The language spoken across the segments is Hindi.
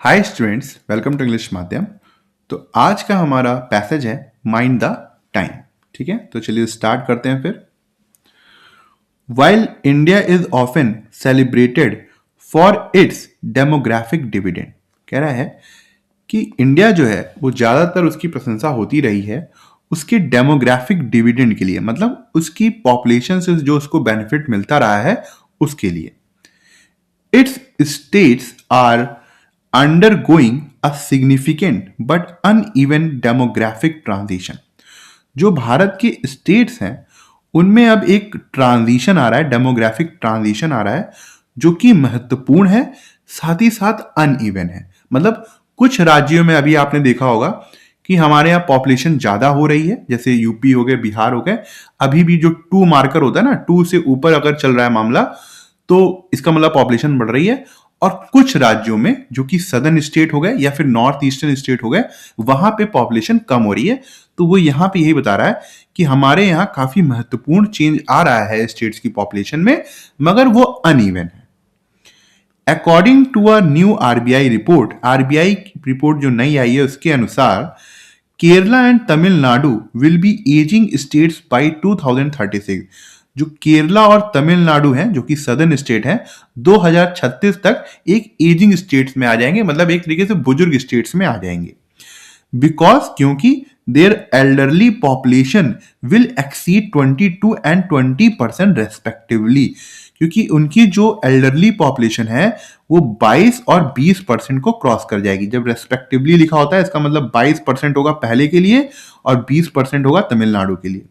Hi students, welcome to English Madhyam. तो आज का हमारा पैसेज है माइंड द टाइम। ठीक है, तो चलिए स्टार्ट करते हैं फिर। While India is often celebrated for its demographic dividend, कह रहा है कि इंडिया जो है वो ज़्यादातर उसकी प्रशंसा होती रही है उसके डेमोग्राफिक डिविडेंड के लिए, मतलब उसकी पॉपुलेशन से जो उसको बेनिफिट मिलता रहा है उसके लिए। Its states are undergoing a significant but uneven demographic transition। जो भारत के स्टेट्स हैं उनमें अब एक ट्रांजिशन आ रहा है, डेमोग्राफिक ट्रांजिशन आ रहा है जो कि महत्वपूर्ण है, साथ ही साथ अनइवन है। मतलब कुछ राज्यों में अभी आपने देखा होगा कि हमारे यहाँ पॉपुलेशन ज्यादा हो रही है, जैसे यूपी हो गए, बिहार हो गए। अभी भी जो 2 मार्कर होता है ना, 2 से ऊपर अगर चल रहा है मामला तो इसका मतलब पॉपुलेशन बढ़ रही है। और कुछ राज्यों में जो कि सदर्न स्टेट हो गए या फिर नॉर्थ ईस्टर्न स्टेट हो गए, वहां पे पॉपुलेशन कम हो रही है। तो वो यहां पे यही बता रहा है कि हमारे यहां काफी महत्वपूर्ण चेंज आ रहा है स्टेट्स की पॉपुलेशन में, मगर वो अनइवन है। According to a new RBI report, RBI report जो नई आई है उसके अनुसार Kerala and Tamil Nadu will be ageing states by 2036। जो केरला और तमिलनाडु हैं जो कि सदर्न स्टेट हैं, 2036 तक एक एजिंग स्टेट्स में आ जाएंगे, मतलब एक तरीके से बुजुर्ग स्टेट्स में आ जाएंगे। बिकॉज क्योंकि their elderly population will exceed 22 and 20% respectively, क्योंकि उनकी जो एल्डरली पॉपुलेशन है वो 22 और 20% को क्रॉस कर जाएगी। जब रेस्पेक्टिवली लिखा होता है इसका मतलब 22% होगा पहले के लिए और 20% होगा तमिलनाडु के लिए।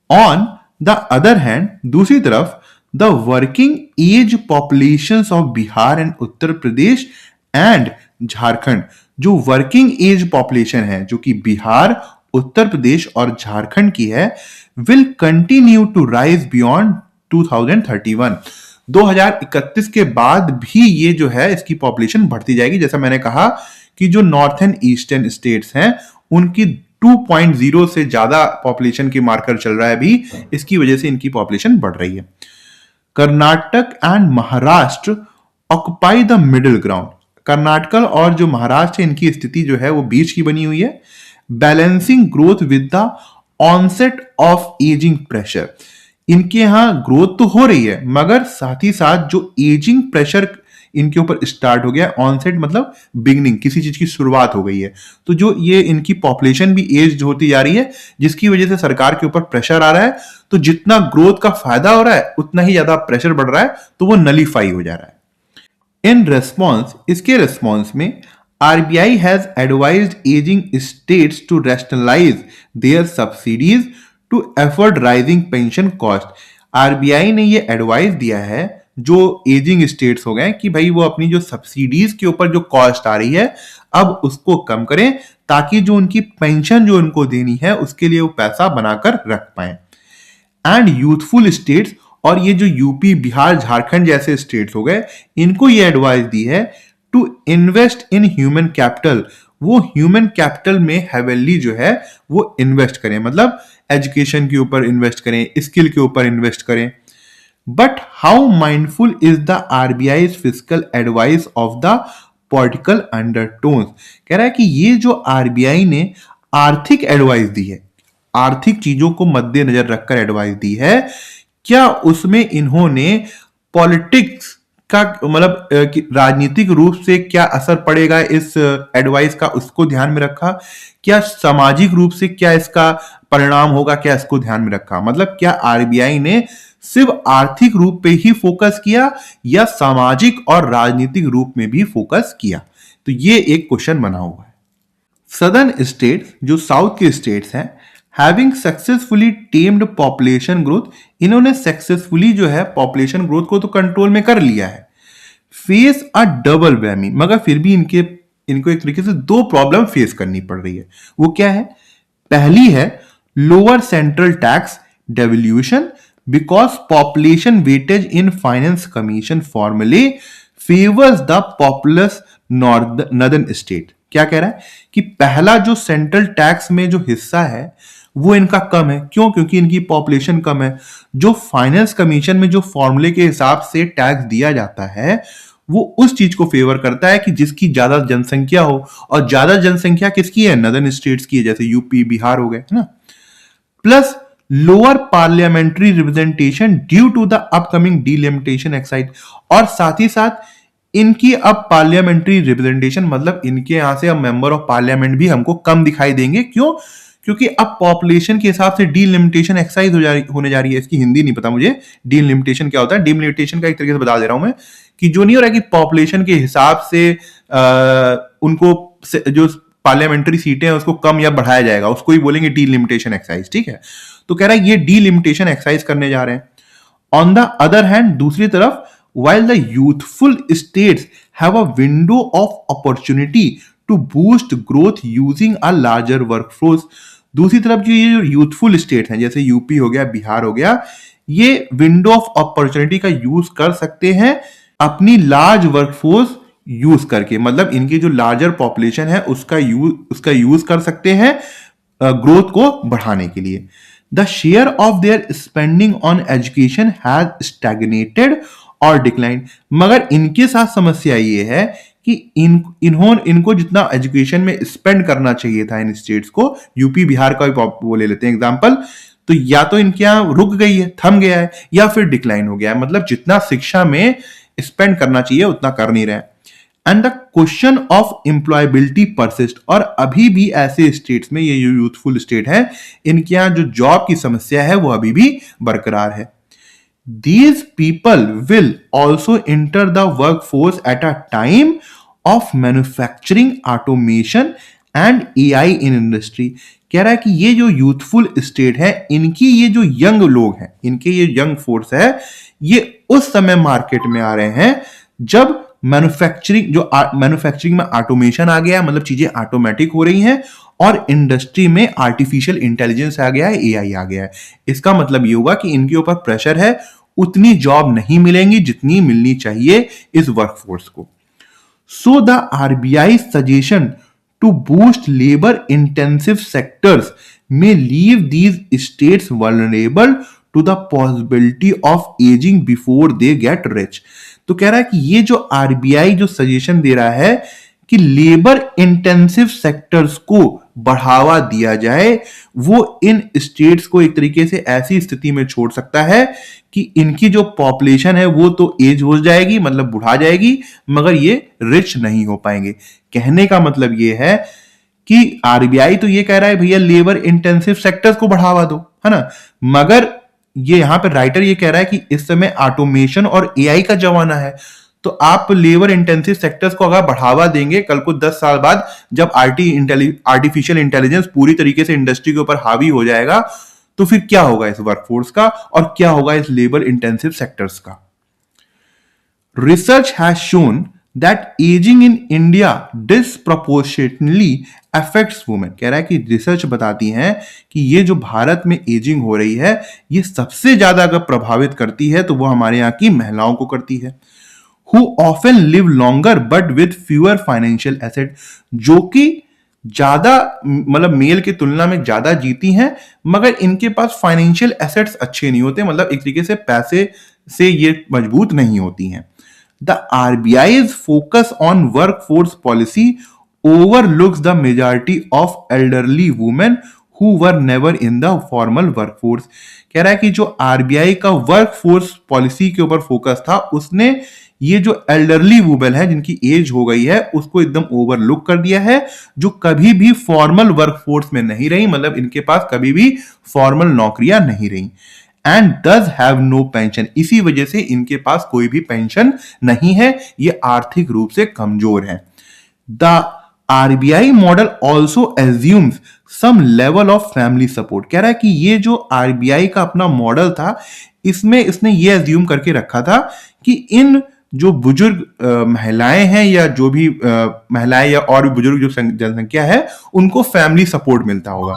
ऑन द अदर हैंड, दूसरी तरफ the working age populations of Bihar and Uttar Pradesh and Jharkhand, जो वर्किंग एज पॉपुलेशन है जो कि बिहार, उत्तर प्रदेश और झारखंड की है, will continue to rise beyond 2031। 2031 के बाद भी ये जो है इसकी पॉपुलेशन बढ़ती जाएगी। जैसा मैंने कहा कि जो नॉर्थन ईस्टर्न स्टेट्स हैं उनकी 2.0 से ज्यादा पॉपुलेशन की मार्कर चल रहा है अभी, इसकी वजह से इनकी पॉपुलेशन बढ़ रही है। Karnataka and Maharashtra occupy the middle ground. Karnataka और जो महाराष्ट्र है इनकी स्थिति जो है वो बीच की बनी हुई है। Balancing growth with the onset of ageing pressure, इनके यहां ग्रोथ तो हो रही है मगर साथ ही साथ जो एजिंग प्रेशर इनके ऊपर स्टार्ट हो गया। ऑनसेट मतलब बिगनिंग, किसी चीज की शुरुआत हो गई है। तो जो ये इनकी पॉपुलेशन भी एज होती जा रही है जिसकी वजह से सरकार के ऊपर प्रेशर आ रहा है। तो जितना ग्रोथ का फायदा हो रहा है उतना ही ज्यादा प्रेशर बढ़ रहा है, तो वो नलीफाई हो जा रहा है। इन रेस्पॉन्स, इसके रेस्पॉन्स में RBI has advised ageing states to rationalise their subsidies to afford rising pension cost. RBI ने ये एडवाइस दिया है जो एजिंग स्टेट्स हो गए कि भाई वो अपनी जो सब्सिडीज के ऊपर जो कॉस्ट आ रही है अब उसको कम करें, ताकि जो उनकी पेंशन जो उनको देनी है उसके लिए वो पैसा बनाकर रख पाए। एंड यूथफुल स्टेट्स, और ये जो यूपी, बिहार, झारखंड जैसे स्टेट्स हो गए, इनको ये एडवाइस दी है to invest in human capital. वो ह्यूमन कैपिटल में हेवनली जो है वो इन्वेस्ट करें, मतलब एजुकेशन के ऊपर इन्वेस्ट करें, स्किल के ऊपर इन्वेस्ट करें। But how mindful is the RBI physical advice of the political undertones. कह रहा है कि ये जो आरबीआई ने आर्थिक एडवाइस दी है, आर्थिक चीजों को मद्देनजर रखकर एडवाइस दी है, क्या उसमें इन्होंने पॉलिटिक्स का मतलब राजनीतिक रूप से क्या असर पड़ेगा इस एडवाइस का, उसको ध्यान में रखा? क्या सामाजिक रूप से क्या इसका परिणाम होगा, क्या इसको ध्यान में रखा? मतलब क्या आरबीआई ने सिर्फ आर्थिक रूप पे ही फोकस किया या सामाजिक और राजनीतिक रूप में भी फोकस किया? तो ये एक क्वेश्चन बना हुआ है। सदर्न स्टेट्स, जो साउथ के स्टेट्स हैं, having successfully tamed population growth, इन्होंने सक्सेसफुली जो है पॉपुलेशन ग्रोथ को तो कंट्रोल में कर लिया है। फेस अ डबल वैमी, मगर फिर भी इनको एक तरीके से 2 प्रॉब्लम फेस करनी पड़ रही है। वो क्या है? पहली है lower central tax devolution because population weightage in finance commission फॉर्मूले favours the populous northern state. क्या कह रहा है कि पहला जो सेंट्रल टैक्स में जो हिस्सा है वो इनका कम है। क्यों? क्योंकि इनकी पॉपुलेशन कम है। जो फाइनेंस कमीशन में जो फॉर्मूले के हिसाब से टैक्स दिया जाता है वो उस चीज को फेवर करता है कि जिसकी ज्यादा जनसंख्या हो, और ज्यादा जनसंख्या किसकी है? नदर्न स्टेट्स की है, जैसे यूपी बिहार हो गए, है ना। Plus lower parliamentary representation due to the upcoming delimitation exercise, और साथ ही साथ इनकी अब पार्लियामेंट्री रिप्रेजेंटेशन, मतलब इनके यहां से अब मेंबर ऑफ पार्लियामेंट भी हमको कम दिखाई देंगे। क्यों? क्योंकि अब पॉपुलेशन के हिसाब से डीलिमिटेशन एक्साइज होने जा रही है। इसकी हिंदी नहीं पता मुझे, डीलिमिटेशन क्या होता है। डीलिमिटेशन का एक तरीके से बता दे रहा हूं मैं, कि जो नहीं हो रहा है कि पॉपुलेशन के हिसाब से उनको जो पार्लियामेंट्री सीटें हैं उसको कम या बढ़ाया जाएगा, उसको ही बोलेंगे डीलिमिटेशन एक्साइज, ठीक है। तो कह रहा है ये डीलिमिटेशन एक्साइज करने जा रहे हैं। ऑन द अदर हैंड, दूसरी तरफ, while the youthful states have a window of opportunity to boost growth using a larger workforce, दूसरी तरफ जो ये यूथफुल स्टेट हैं जैसे यूपी हो गया, बिहार हो गया, ये विंडो ऑफ अपॉर्चुनिटी का यूज कर सकते हैं अपनी लार्ज वर्कफोर्स यूज करके, मतलब इनकी जो लार्जर पॉपुलेशन है उसका यूज कर सकते हैं ग्रोथ को बढ़ाने के लिए। The share of their spending on education has stagnated और डिक्लाइन, मगर इनके साथ समस्या ये है कि इनको जितना एजुकेशन में स्पेंड करना चाहिए था इन स्टेट्स को, यूपी बिहार का वो ले लेते हैं एग्जांपल, तो या तो इनके यहां रुक गई है, थम गया है, या फिर डिक्लाइन हो गया है, मतलब जितना शिक्षा में स्पेंड करना चाहिए उतना कर नहीं रहे। And the question of employability persist, और अभी भी ऐसे स्टेट्स में, ये यूथफुल स्टेट है, इनके यहां जो जॉब की समस्या है वो अभी भी बरकरार है। These people will also enter the workforce at a time of manufacturing automation and AI in industry। कह रहा है कि ये जो यूथफुल स्टेट है, इनकी ये जो यंग लोग हैं, इनके ये यंग फोर्स है, ये उस समय मार्केट में आ रहे हैं जब मैन्युफैक्चरिंग में ऑटोमेशन आ गया, मतलब चीजें ऑटोमेटिक हो रही हैं, और इंडस्ट्री में आर्टिफिशियल इंटेलिजेंस आ गया है, एआई आ गया है। इसका मतलब ये होगा कि इनके ऊपर प्रेशर है, उतनी जॉब नहीं मिलेंगी जितनी मिलनी चाहिए इस वर्कफोर्स को। So the RBI suggestion to boost labour intensive sectors में leave these states vulnerable to the possibility of ageing before they get rich. तो कह रहा है कि ये जो आरबीआई जो सजेशन दे रहा है कि लेबर इंटेंसिव सेक्टर्स को बढ़ावा दिया जाए, वो इन स्टेट्स को एक तरीके से ऐसी स्थिति में छोड़ सकता है कि इनकी जो पॉपुलेशन है वो तो एज हो जाएगी, मतलब बुढ़ा जाएगी, मगर ये रिच नहीं हो पाएंगे। कहने का मतलब ये है कि आरबीआई तो ये कह रहा है भैया लेबर इंटेंसिव सेक्टर्स को बढ़ावा दो, है ना, मगर ये यहां पर राइटर ये कह रहा है कि इस समय ऑटोमेशन और एआई का जमाना है, तो आप लेबर इंटेंसिव सेक्टर्स को अगर बढ़ावा देंगे, कल को 10 साल बाद जब आर्टिफिशियल इंटेलिजेंस पूरी तरीके से इंडस्ट्री के ऊपर हावी हो जाएगा, तो फिर क्या होगा इस वर्कफोर्स का और क्या होगा इस लेबर इंटेंसिव सेक्टर्स का। Research has shown that ageing in India disproportionately affects women. कह रहा है कि रिसर्च बताती है कि ये जो भारत में एजिंग हो रही है, ये सबसे ज्यादा अगर प्रभावित करती है तो वो हमारे यहाँ की महिलाओं को करती है। Who often live longer but with fewer financial asset, जो कि ज्यादा, मतलब मेल की तुलना में ज्यादा जीती हैं, मगर इनके पास फाइनेंशियल एसेट्स अच्छे नहीं होते, मतलब एक तरीके से पैसे से ये मजबूत नहीं होती हैं। The RBI's focus on workforce policy overlooks the majority of elderly women who were never in the formal workforce। कह रहा है कि जो आरबीआई का वर्कफोर्स पॉलिसी के ऊपर फोकस था, उसने ये जो एल्डरली वुमेन है जिनकी एज हो गई है उसको एकदम ओवरलुक कर दिया है, जो कभी भी फॉर्मल वर्कफोर्स में नहीं रही, मतलब इनके पास कभी भी फॉर्मल नौकरियां नहीं रही। And does have no pension, इसी वजह से इनके पास कोई भी पेंशन नहीं है, ये आर्थिक रूप से कमजोर है। The RBI model also assumes some level of family support. कह रहा है कि ये जो आरबीआई का अपना मॉडल था, इसमें इसने ये एज्यूम करके रखा था कि इन जो बुजुर्ग महिलाएं हैं या जो भी महिलाएं या और भी बुजुर्ग जो जनसंख्या है, उनको फैमिली सपोर्ट मिलता होगा।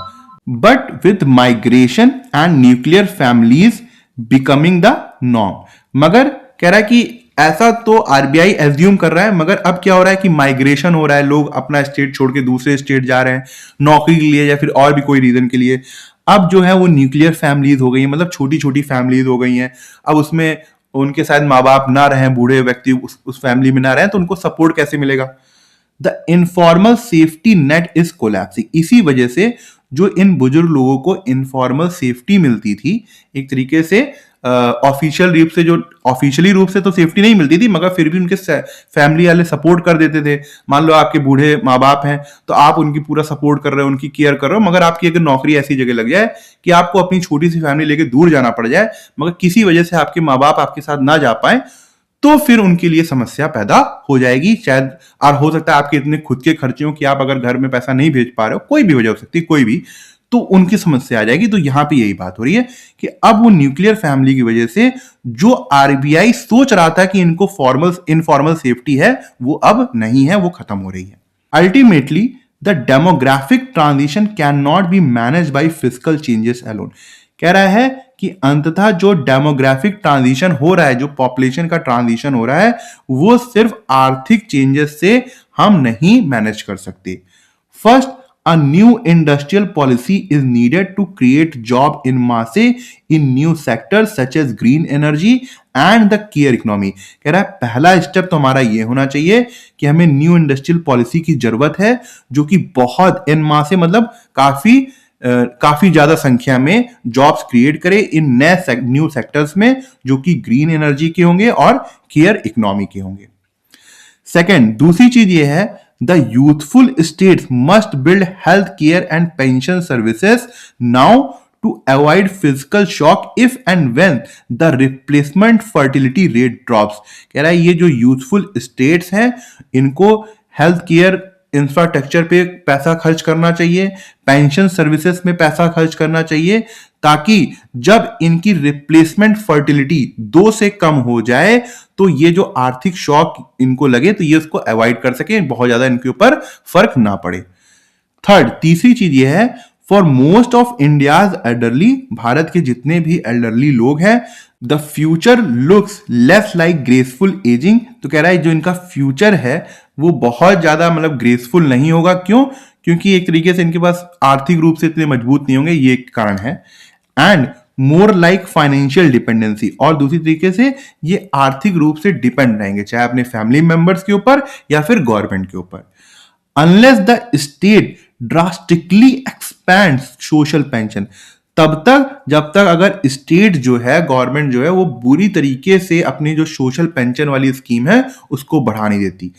But with migration and nuclear families becoming the norm, मगर कह रहा है कि ऐसा तो आरबीआई एज्यूम कर रहा है, मगर अब क्या हो रहा है कि माइग्रेशन हो रहा है, लोग अपना स्टेट छोड़ के दूसरे स्टेट जा रहे हैं नौकरी के लिए या फिर और भी कोई रीजन के लिए। अब जो है वो न्यूक्लियर फैमिलीज हो गई हैं, मतलब छोटी छोटी फैमिलीज हो गई हैं। अब उसमें उनके शायद माँ बाप ना रहें, बूढ़े व्यक्ति उस फैमिली में ना रहें, तो उनको सपोर्ट कैसे मिलेगा? The informal safety net is collapsing. इसी वजह से जो इन बुजुर्ग लोगों को इनफॉर्मल सेफ्टी मिलती थी, एक तरीके से ऑफिशियली रूप से तो सेफ्टी नहीं मिलती थी, मगर फिर भी उनके फैमिली वाले सपोर्ट कर देते थे। मान लो आपके बूढ़े माँ बाप हैं, तो आप उनकी पूरा सपोर्ट कर रहे हो, उनकी केयर कर रहे हो, मगर आपकी अगर नौकरी ऐसी जगह लग जाए कि आपको अपनी छोटी सी फैमिली लेके दूर जाना पड़ जाए, मगर किसी वजह से आपके माँ बाप आपके साथ ना जा पाए, तो फिर उनके लिए समस्या पैदा हो जाएगी। शायद, और हो सकता है आपके इतने खुद के खर्चे हो कि आप अगर घर में पैसा नहीं भेज पा रहे हो, कोई भी वजह हो सकती है, कोई भी, तो उनकी समस्या आ जाएगी। तो यहां पे यही बात हो रही है कि अब वो न्यूक्लियर फैमिली की वजह से जो आरबीआई सोच रहा था कि इनको इनफॉर्मल सेफ्टी है, वो अब नहीं है, वो खत्म हो रही है। Ultimately the demographic transition can not be manage by physical changes alone. कह रहा है कि अंततः जो डेमोग्राफिक ट्रांजिशन हो रहा है, जो पॉपुलेशन का ट्रांजिशन हो रहा है, वो सिर्फ आर्थिक चेंजेस से हम नहीं मैनेज कर सकते। First, a new industrial policy is needed to create job in masse in new sectors such as green energy and the care economy। कह रहा है पहला स्टेप तो हमारा ये होना चाहिए कि हमें न्यू इंडस्ट्रियल पॉलिसी की जरूरत है, जो कि बहुत इन मासे मतलब काफी ज्यादा संख्या में जॉब्स क्रिएट करे इन न्यू सेक्टर्स में, जो कि ग्रीन एनर्जी के होंगे और केयर इकोनॉमी के होंगे। सेकेंड, दूसरी चीज ये है, the youthful states must build health care and pension services now to avoid physical shock if and when the replacement fertility rate drops। कह रहा है ये जो यूथफुल स्टेट्स हैं, इनको हेल्थ केयर इंफ्रास्ट्रक्चर पे पैसा खर्च करना चाहिए, पेंशन सर्विसेज में पैसा खर्च करना चाहिए, ताकि जब इनकी रिप्लेसमेंट फर्टिलिटी 2 से कम हो जाए, तो ये जो आर्थिक शॉक इनको लगे, तो ये उसको अवॉइड कर सके, बहुत ज्यादा इनके ऊपर फर्क ना पड़े। थर्ड, तीसरी चीज ये है, for most of India's elderly, Bharat के जितने भी एल्डरली लोग हैं, the future looks less like graceful ageing. तो कह रहा है जो इनका फ्यूचर है वो बहुत ज्यादा मतलब ग्रेसफुल नहीं होगा। क्यों? क्योंकि एक तरीके से इनके पास आर्थिक रूप से इतने मजबूत नहीं होंगे, ये एक कारण है। And more like financial dependency, और दूसरी तरीके से ये आर्थिक रूप से डिपेंड रहेंगे, चाहे अपने फैमिली मेंबर्स के ऊपर या फिर गवर्नमेंट के ऊपर। Unless the state drastically expand social pension, तब तक जब तक अगर स्टेट जो है, गवर्नमेंट जो है, वो बुरी तरीके से अपनी जो सोशल पेंशन वाली स्कीम है उसको बढ़ा नहीं देती।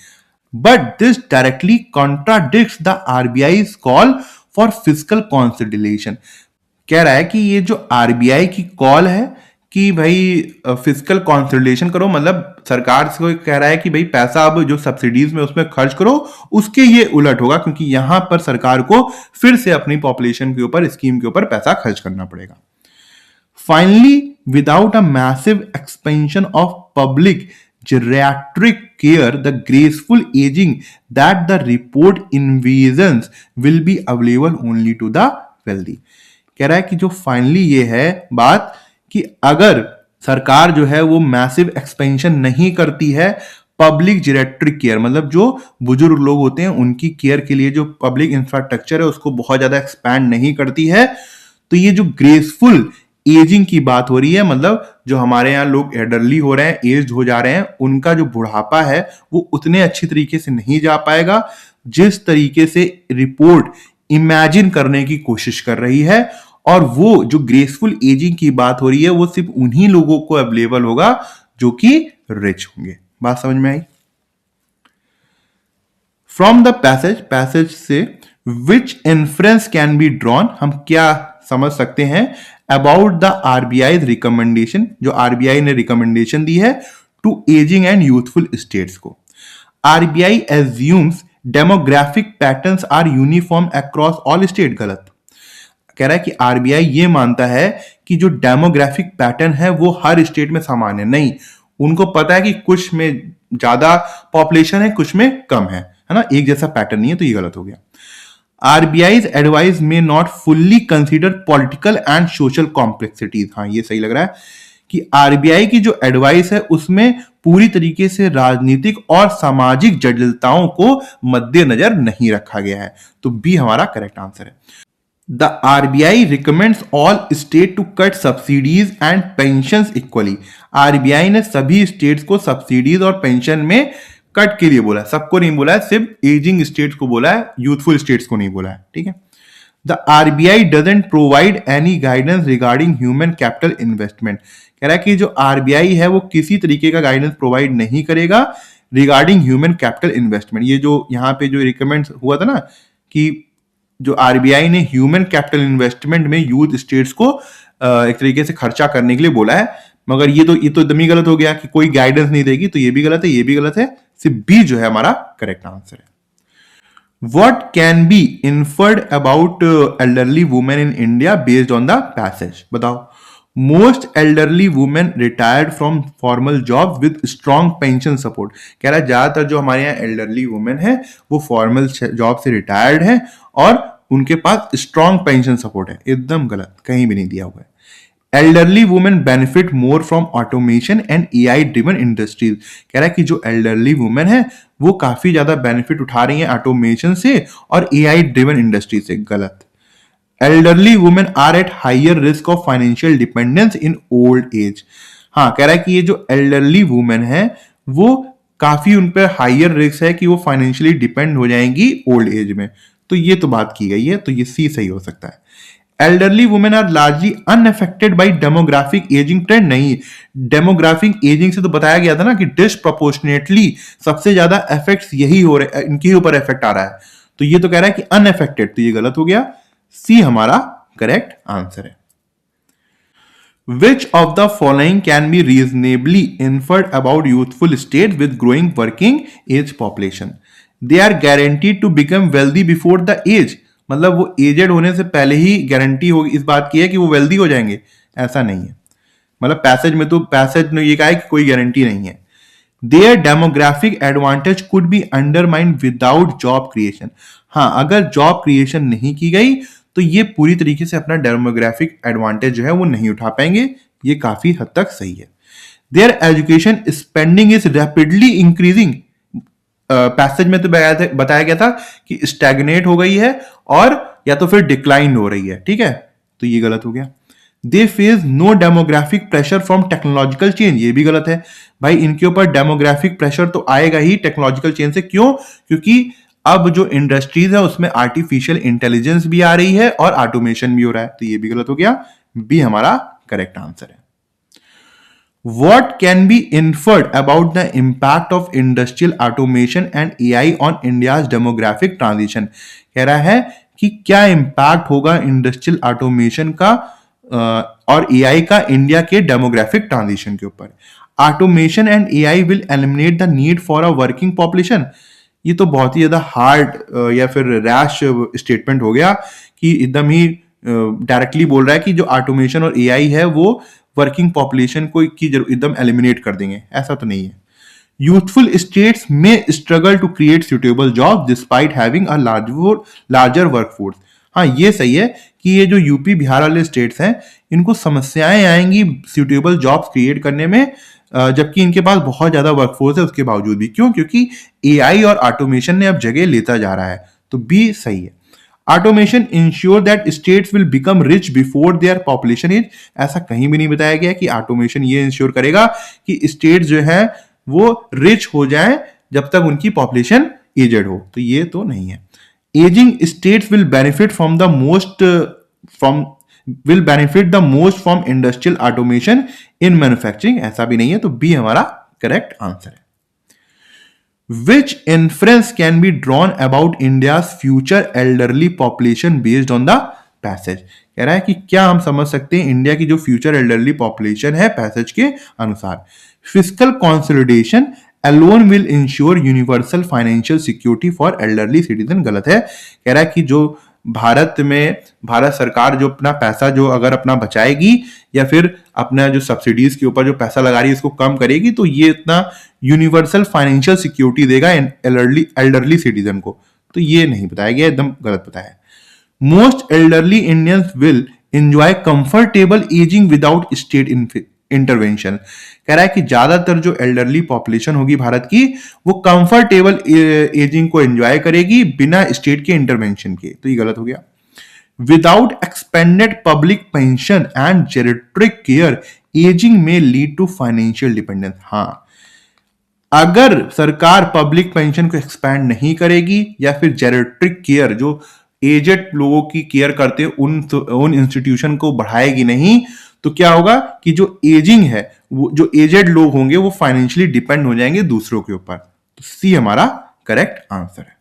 But this directly contradicts the RBI call for physical consolidation. कह रहा है कि ये जो आरबीआई की कॉल है कि भाई फिजिकल कंसोलिडेशन करो, मतलब सरकार से कह रहा है कि भाई पैसा अब जो सब्सिडीज में उसमें खर्च करो, उसके ये उलट होगा, क्योंकि यहां पर सरकार को फिर से अपनी पॉपुलेशन के ऊपर, स्कीम के ऊपर पैसा खर्च करना पड़ेगा। Finally, without a massive expansion of public geriatric care, the graceful aging that the report envisions will be available only to the wealthy। कह रहा है कि जो फाइनली ये है बात कि अगर सरकार जो है वो मैसिव एक्सपेंशन नहीं करती है पब्लिक जेरियाट्रिक केयर, मतलब जो बुजुर्ग लोग होते हैं उनकी केयर के लिए जो पब्लिक इंफ्रास्ट्रक्चर है उसको बहुत ज्यादा एक्सपैंड नहीं करती है, तो ये जो ग्रेसफुल एजिंग की बात हो रही है, मतलब जो हमारे यहाँ लोग एडरली हो रहे हैं, एज्ड हो जा रहे हैं, उनका जो बुढ़ापा है वो उतने अच्छी तरीके से नहीं जा पाएगा जिस तरीके से रिपोर्ट इमेजिन करने की कोशिश कर रही है। और वो जो ग्रेसफुल एजिंग की बात हो रही है वो सिर्फ उन्हीं लोगों को अवेलेबल होगा जो कि रिच होंगे। बात समझ में आई? फ्रॉम द पैसेज से which inference can be drawn, हम क्या समझ सकते हैं अबाउट द आरबीआई रिकमेंडेशन, जो आरबीआई ने रिकमेंडेशन दी है to ageing and youthful states को। RBI assumes demographic patterns are uniform across all state. गलत। कह रहा है कि आरबीआई ये मानता है कि जो डेमोग्राफिक पैटर्न है वो हर स्टेट में सामान्य नहीं। उनको पता है कि कुछ में ज्यादा पॉपुलेशन है, कुछ में कम है ना, एक जैसा पैटर्न नहीं है, तो ये गलत हो गया। आरबीआई's एडवाइस में not fully consider political and social complexities. हाँ, ये सही लग रहा है कि आरबीआई की जो एडवाइस है उसमें पूरी तरीके से राजनीतिक और सामाजिक जटिलताओं को मद्देनजर नहीं रखा गया है, तो बी हमारा करेक्ट आंसर है। The RBI recommends all state to cut subsidies and pensions equally. RBI ने सभी स्टेट्स को सब्सिडीज और पेंशन में कट के लिए बोला है, सबको नहीं बोला है, सिर्फ एजिंग स्टेट्स को बोला है, यूथफुल स्टेट्स को नहीं बोला है, ठीक है। The RBI doesn't provide any guidance regarding human capital investment. कह रहा है कि जो आरबीआई है वो किसी तरीके का गाइडेंस प्रोवाइड नहीं करेगा रिगार्डिंग ह्यूमन कैपिटल इन्वेस्टमेंट। ये जो यहाँ पे जो रिकमेंड हुआ था ना कि जो आरबीआई ने ह्यूमन कैपिटल इन्वेस्टमेंट में यूथ स्टेट्स को एक तरीके से खर्चा करने के लिए बोला है, मगर ये तो एकदम ही गलत हो गया कि कोई गाइडेंस नहीं देगी, तो ये भी गलत है, ये भी गलत है, सिर्फ बी जो है हमारा करेक्ट आंसर है। What can be inferred about elderly women in India based on the passage? बताओ। Most elderly women retired from formal jobs with strong pension support। कह रहा है ज्यादातर जो हमारे यहाँ elderly women है वो फॉर्मल जॉब से रिटायर्ड है और उनके पास स्ट्रॉन्ग पेंशन सपोर्ट है। एकदम गलत, कहीं भी नहीं दिया हुआ है। Elderly women benefit more from automation and AI driven industries. कह रहा है कि जो एल्डरली वुमेन है वो काफी ज्यादा बेनिफिट उठा रही है ऑटोमेशन से और एआई ड्रिवन इंडस्ट्री से। गलत। Elderly women are at higher risk of financial dependence in old age. हाँ, कह रहा है कि ये जो एल्डरली वुमेन है वो काफी उन पर हाइयर रिस्क है कि वो फाइनेंशियली डिपेंड हो जाएंगी ओल्ड एज में। तो ये तो बात की गई है, तो ये सी सही हो सकता है। Elderly women are largely unaffected by demographic ageing trend. नहीं, डेमोग्राफिक एजिंग से तो बताया गया था ना कि डिस्प्रोपोर्शनेटली सबसे ज्यादा इफेक्ट्स यही हो रहे, इनके ऊपर इफेक्ट आ रहा है, तो ये तो कह रहा है कि अनअफेक्टेड, तो ये गलत हो गया। सी हमारा करेक्ट आंसर है। Which of the following can be reasonably inferred about youthful state with growing working age population? They are guaranteed to become wealthy before the age। मतलब वो एजेड होने से पहले ही गारंटी होगी इस बात की है कि वो वेल्दी हो जाएंगे, ऐसा नहीं है। मतलब पैसेज ने ये कहा है कि कोई गारंटी नहीं है। Their demographic advantage could be undermined without job creation. हाँ, अगर जॉब क्रिएशन नहीं की गई तो ये पूरी तरीके से अपना डेमोग्राफिक एडवांटेज जो है वो नहीं उठा पाएंगे। ये काफी हद तक सही है। There education spending is rapidly increasing. Passage में तो बताया गया था कि स्टैग्नेट हो गई है और या तो फिर डिक्लाइन हो रही है, ठीक है, तो ये गलत हो गया। They face no demographic pressure from technological change. ये भी गलत है भाई, इनके ऊपर डेमोग्राफिक प्रेशर तो आएगा ही टेक्नोलॉजिकल चेंज से। क्यों? क्योंकि अब जो इंडस्ट्रीज है उसमें आर्टिफिशियल इंटेलिजेंस भी आ रही है और ऑटोमेशन भी हो रहा है, तो ये भी गलत हो गया। बी हमारा करेक्ट आंसर है। What can be inferred about the impact of industrial automation and AI on India's demographic transition? कह रहा है कि क्या इम्पैक्ट होगा इंडस्ट्रियल ऑटोमेशन का और एआई का इंडिया के डेमोग्राफिक ट्रांजिशन के ऊपर। Automation and AI will eliminate the need for a working population. ये तो बहुत ही ज्यादा हार्ड या फिर रैश स्टेटमेंट हो गया कि एकदम ही डायरेक्टली बोल रहा है कि जो ऑटोमेशन और एआई है वो वर्किंग पॉपुलेशन को की एकदम एलिमिनेट कर देंगे, ऐसा तो नहीं है। यूथफुल स्टेट्स में struggle to create suitable job despite having a larger workforce. हाँ, ये सही है कि ये जो यूपी बिहार वाले स्टेट्स हैं इनको समस्याएं आएंगी सुटेबल जॉब्स क्रिएट करने में, जबकि इनके पास बहुत ज्यादा वर्कफोर्स है उसके बावजूद भी। क्यों? क्योंकि एआई और ऑटोमेशन ने अब जगह लेता जा रहा है, तो बी सही है। Automation ensure that states will become rich before their population age. ऐसा कहीं भी नहीं बताया गया कि ऑटोमेशन ये इंश्योर करेगा कि स्टेट जो है वो रिच हो जाए जब तक उनकी पॉपुलेशन एजेड हो, तो ये तो नहीं है। Ageing states will benefit the most from industrial automation in manufacturing. ऐसा भी नहीं है, तो बी हमारा करेक्ट आंसर है। Which inference can be drawn about India's future elderly population based on the passage? कह रहा है कि क्या हम समझ सकते हैं इंडिया की जो फ्यूचर एल्डरली पॉपुलेशन है पैसेज के अनुसार। Physical consolidation alone will ensure universal financial security for elderly citizen. गलत है। कह रहा है कि जो भारत सरकार जो अपना पैसा जो अगर अपना बचाएगी या फिर अपना जो सब्सिडीज के ऊपर जो पैसा लगा रही है इसको कम करेगी, तो ये इतना यूनिवर्सल फाइनेंशियल सिक्योरिटी देगा एल्डरली सिटीजन को, तो ये नहीं बताया गया, एकदम गलत बताया। Most elderly Indians will enjoy comfortable ageing without state intervention. कह रहा है कि ज्यादातर जो एल्डरली पॉपुलेशन होगी भारत की वो कंफर्टेबल एजिंग को एंजॉय करेगी बिना स्टेट के इंटरवेंशन के, तो ये गलत हो गया। Without expanded public pension and geriatric care ageing में लीड टू फाइनेंशियल डिपेंडेंस। हाँ, अगर सरकार पब्लिक पेंशन को एक्सपैंड नहीं करेगी या फिर जेरेट्रिक केयर जो एजेड लोगों की केयर करते हैं उन इंस्टीट्यूशन को बढ़ाएगी नहीं, तो क्या होगा कि जो एजिंग है, वो जो एजेड लोग होंगे वो फाइनेंशियली डिपेंड हो जाएंगे दूसरों के ऊपर। तो सी हमारा करेक्ट आंसर है।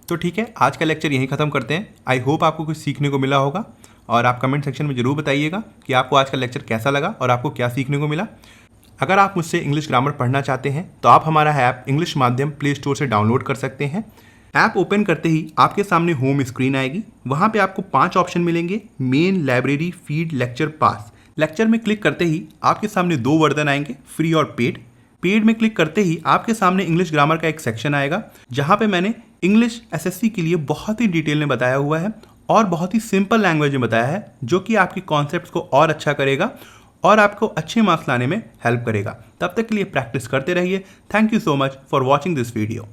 तो ठीक है, आज का लेक्चर यहीं ख़त्म करते हैं। आई होप आपको कुछ सीखने को मिला होगा और आप कमेंट सेक्शन में ज़रूर बताइएगा कि आपको आज का लेक्चर कैसा लगा और आपको क्या सीखने को मिला। अगर आप मुझसे इंग्लिश ग्रामर पढ़ना चाहते हैं तो आप हमारा ऐप इंग्लिश माध्यम प्ले स्टोर से डाउनलोड कर सकते हैं। ऐप ओपन करते ही आपके सामने होम स्क्रीन आएगी, वहाँ पे आपको 5 ऑप्शन मिलेंगे, मेन, लाइब्रेरी, फीड, लेक्चर, पास। लेक्चर में क्लिक करते ही आपके सामने 2 वर्जन आएंगे, फ्री और पेड। पेड में क्लिक करते ही आपके सामने इंग्लिश ग्रामर का एक सेक्शन आएगा जहाँ पे मैंने इंग्लिश एसएससी के लिए बहुत ही डिटेल में बताया हुआ है और बहुत ही सिंपल लैंग्वेज में बताया है, जो कि आपकी कॉन्सेप्ट्स को और अच्छा करेगा और आपको अच्छे मार्क्स लाने में हेल्प करेगा। तब तक के लिए प्रैक्टिस करते रहिए। Thank you so much for watching this video.